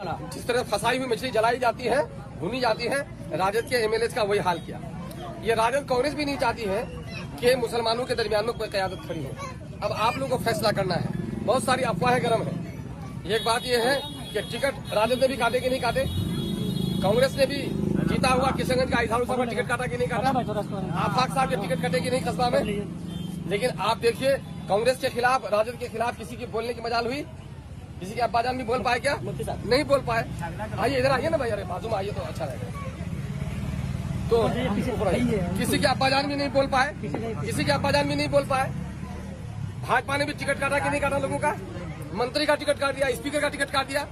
जिस तरह फंसाई हुई मछली जलाई जाती है, भुनी जाती है, राजद के एमएलए का वही हाल किया। ये राजद कांग्रेस भी नहीं चाहती है कि मुसलमानों के दरमियान में कोई क़यादत खड़ी हो। अब आप लोगों को फैसला करना है। बहुत सारी अफवाहें गर्म है। एक बात यह है कि टिकट राजद ने भी काटे कि नहीं काटे, कांग्रेस ने भी जीता हुआ किशनगंज का इजहार साहब टिकट काटा कि नहीं काटा, आफाक साहब के टिकट कटे कि नहीं कस्बा में। लेकिन आप देखिए, कांग्रेस के खिलाफ, राजद के खिलाफ किसी की बोलने की मजाल हुई? किसी के अब्बाजान भी बोल पाए क्या? नहीं बोल पाए। आइए इधर आइए ना भाई, अरे बाजू में आइए तो अच्छा रहेगा। तो किसी के अब्बाजान भी नहीं बोल पाए, किसी के अब्बाजान भी नहीं बोल पाए। भाजपा ने भी टिकट काटा कि नहीं काटा लोगों का? मंत्री का टिकट काट दिया, स्पीकर का टिकट काट दिया।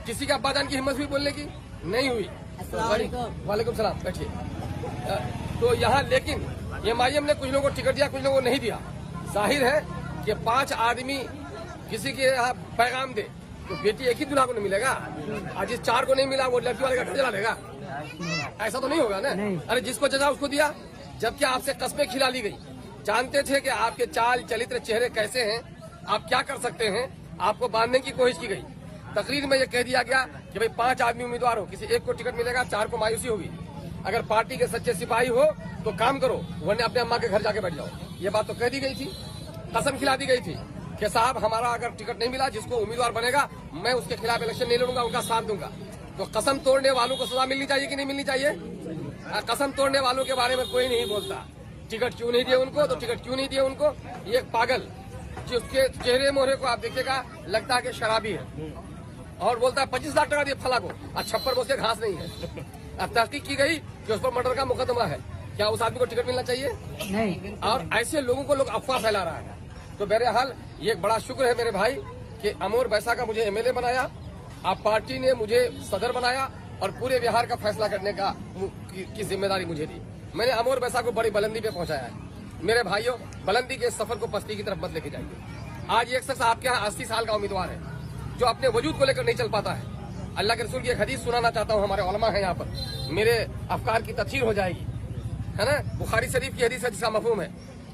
किसी के अब्बाजान की हिम्मत भी बोलने की नहीं हुई। वालेकुम सलाम, बैठिए। तो यहाँ लेकिन एमआईएम ने कुछ लोगों को टिकट दिया, कुछ लोगों को नहीं दिया। जाहिर है कि 5 आदमी किसी के यहाँ पैगाम दे तो बेटी एक ही दूल्हा को नहीं मिलेगा। आज जिस 4 को नहीं मिला वो लड़की वाले का घर जला देगा, ऐसा तो नहीं होगा ना। अरे जिसको जजा उसको दिया, जबकि आपसे कस्में खिला ली गई। जानते थे कि आपके चाल चरित्र चेहरे कैसे हैं, आप क्या कर सकते हैं, आपको बांधने की कोशिश की गई। तकरीर में यह कह दिया गया कि भाई 5 आदमी उम्मीदवार हो, किसी एक को टिकट मिलेगा, 4 को मायूसी होगी। अगर पार्टी के सच्चे सिपाही हो तो काम करो, वरना अपने अम्मा के घर जाके बैठ जाओ। ये बात तो कह दी गई थी, कसम खिला दी गई थी कि साहब हमारा अगर टिकट नहीं मिला, जिसको उम्मीदवार बनेगा मैं उसके खिलाफ इलेक्शन नहीं लड़ूंगा, उनका साथ दूंगा। तो कसम तोड़ने वालों को सजा मिलनी चाहिए कि नहीं मिलनी चाहिए? कसम तोड़ने वालों के बारे में कोई नहीं बोलता। टिकट क्यों नहीं दिए उनको, तो टिकट क्यों नहीं दिए उनको। ये पागल जिसके चेहरे मोहरे को आप देखिएगा लगता है कि शराबी है, और बोलता है 25 लाख टका दिए फला को, और छप्पर में उसके घास नहीं है। अब तहकीक की गई कि उस पर मर्डर का मुकदमा है, क्या उस आदमी को टिकट मिलना चाहिए? नहीं। और ऐसे लोगों को लोग अफवाह फैला रहा है। तो बहरहाल ये एक बड़ा शुक्र है मेरे भाई कि अमोर बैसा का मुझे एमएलए बनाया, आप पार्टी ने मुझे सदर बनाया और पूरे बिहार का फैसला करने का की जिम्मेदारी मुझे दी। मैंने अमोर बैसा को बड़ी बुलंदी पे पहुंचाया है। मेरे भाइयों, बुलंदी के सफर को पस्ती की तरफ मत लेके जाइए। आज एक शख्स आपके यहाँ 80 साल का उम्मीदवार है जो अपने वजूद को लेकर नहीं चल पाता है। अल्लाह के रसूल की एक हदीस सुनाना चाहता हूँ, हमारे उलमा है यहाँ पर, मेरे अफकार की तफसीर हो जाएगी, है ना। बुखारी शरीफ की हदीस है जिसका मफहूम है,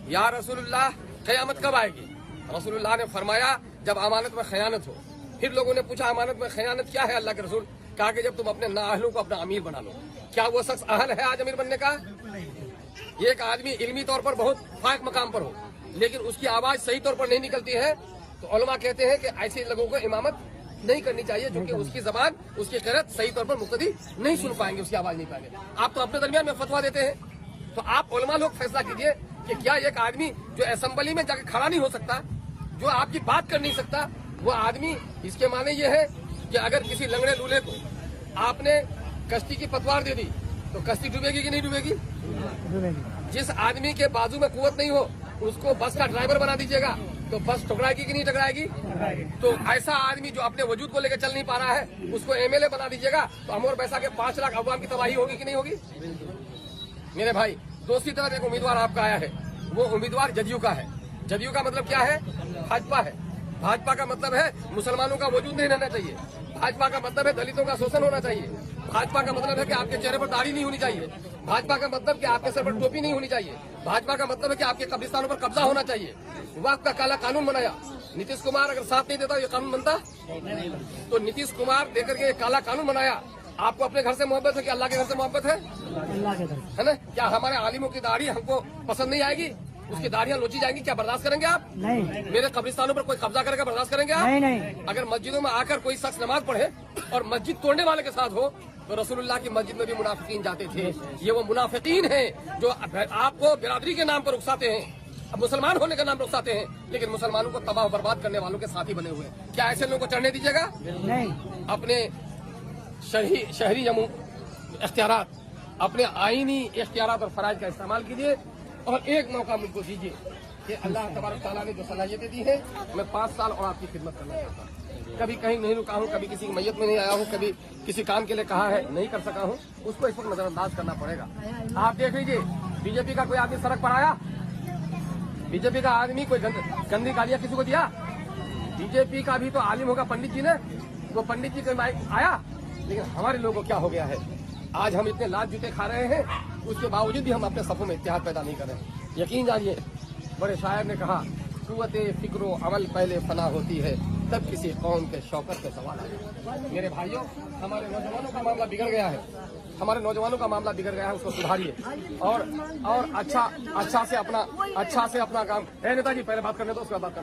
या रसूलुल्लाह क़यामत कब आएगी? रसूलुल्लाह ने फरमाया जब अमानत में खयानत हो। फिर लोगों ने पूछा अमानत में खयानत क्या है अल्लाह के रसूल? कहा कि जब तुम अपने नाअहलों को अपना अमीर बना लो। क्या वो शख्स अहल है आज अमीर बनने का? एक आदमी इल्मी तौर पर बहुत फायक मकाम पर हो, लेकिन उसकी आवाज सही तौर पर नहीं निकलती है, तो उलमा कहते हैं कि ऐसे लोगों को इमामत नहीं करनी चाहिए, जो कि उसकी जबान, उसकी क़िरात सही तौर पर मुक्तदी नहीं सुन पाएंगे, उसकी आवाज नहीं पाएंगे। आप तो अपने दरमियान में फतवा देते हैं। तो आप उलमा लोग फैसला कीजिए कि क्या एक आदमी जो असेंबली में जाकर खड़ा नहीं हो सकता, जो आपकी बात कर नहीं सकता, वो आदमी, इसके माने ये है कि अगर किसी लंगड़े लूले को आपने कश्ती की पतवार दे दी तो कश्ती डूबेगी कि नहीं डूबेगी? जिस आदमी के बाजू में कुव्वत नहीं हो उसको बस का ड्राइवर बना दीजिएगा तो बस टकराएगी कि नहीं टकराएगी? तो ऐसा आदमी जो अपने वजूद को लेकर चल नहीं पा रहा है उसको एमएलए बना दीजिएगा तो अमोर बैसा के 5 लाख अवाम की तबाही होगी कि नहीं होगी? मेरे भाई, दूसरी तरफ एक उम्मीदवार आपका आया है, वो उम्मीदवार जदयू का है। जदयू का मतलब क्या है? भाजपा है। भाजपा का मतलब है मुसलमानों का वजूद नहीं रहना चाहिए। भाजपा का मतलब है दलितों का शोषण होना चाहिए। भाजपा का मतलब है कि आपके चेहरे पर दाढ़ी नहीं होनी चाहिए। भाजपा का मतलब कि आपके सर पर टोपी नहीं होनी चाहिए। भाजपा का मतलब है कि आपके कब्रिस्तानों पर कब्जा होना चाहिए। वक्त का काला कानून बनाया। नीतीश कुमार अगर साथ नहीं देता ये कानून बनता? तो नीतीश कुमार देकर के काला कानून बनाया। आपको अपने घर से मोहब्बत है कि अल्लाह के घर से मोहब्बत है? अल्लाह के घर, है ना। क्या हमारे आलिमों की दाढ़ी हमको पसंद नहीं आएगी? उसकी दाढ़ियां लोची जाएंगी, क्या बर्दाश्त करेंगे आप? नहीं। मेरे कब्रिस्तानों पर कोई कब्जा करेगा, बर्दाश्त करेंगे आप? नहीं। अगर मस्जिदों में आकर कोई शख्स नमाज पढ़े और मस्जिद तोड़ने वाले के साथ हो, तो रसूलुल्लाह की मस्जिद में भी मुनाफिकीन जाते थे। ये वो मुनाफिकीन हैं जो आपको बिरादरी के नाम पर उकसाते हैं, अब मुसलमान होने का नाम पर उकसाते हैं, लेकिन मुसलमानों को तबाह बर्बाद करने वालों के साथी बने हुए हैं। क्या ऐसे लोगों को चढ़ने दीजिएगा? नहीं। अपने शहरी इख्तियारात, अपने आईनी इख्तियारात और फराइज का इस्तेमाल कीजिए और एक मौका मुझको दीजिए कि अल्लाह तबारक तआला ने जो सलाहियतें दी है, मैं 5 साल और आपकी खिदमत करना चाहता हूँ। कभी कहीं नहीं रुका हूँ, कभी किसी की मैयत में नहीं आया हूँ, कभी किसी काम के लिए कहा है नहीं कर सका हूँ, उसको इस वक्त नजरअंदाज करना पड़ेगा। आप देख लीजिए, बीजेपी का कोई आदमी सड़क पर आया? बीजेपी का आदमी कोई गंदी गालियां किसी को दिया? बीजेपी का भी तो आलिम होगा पंडित जी ने, वो पंडित जी का आया। लेकिन हमारे लोगों को क्या हो गया है, आज हम इतने लात जूते खा रहे हैं, उसके बावजूद भी हम अपने सफों में इत्तेहाद पैदा नहीं कर रहे। यकीन जानिए, बड़े शायर ने कहा, कुव्वते फिक्रो अमल पहले फना होती है, तब किसी कौम के शौकत पे सवाल आएगा। मेरे भाइयों, हमारे नौजवानों का मामला बिगड़ गया है, हमारे नौजवानों का मामला बिगड़ गया है, उसको सुधारिए और अच्छा से अपना काम। नेताजी पहले बात करने दो, उसके बाद बात करना।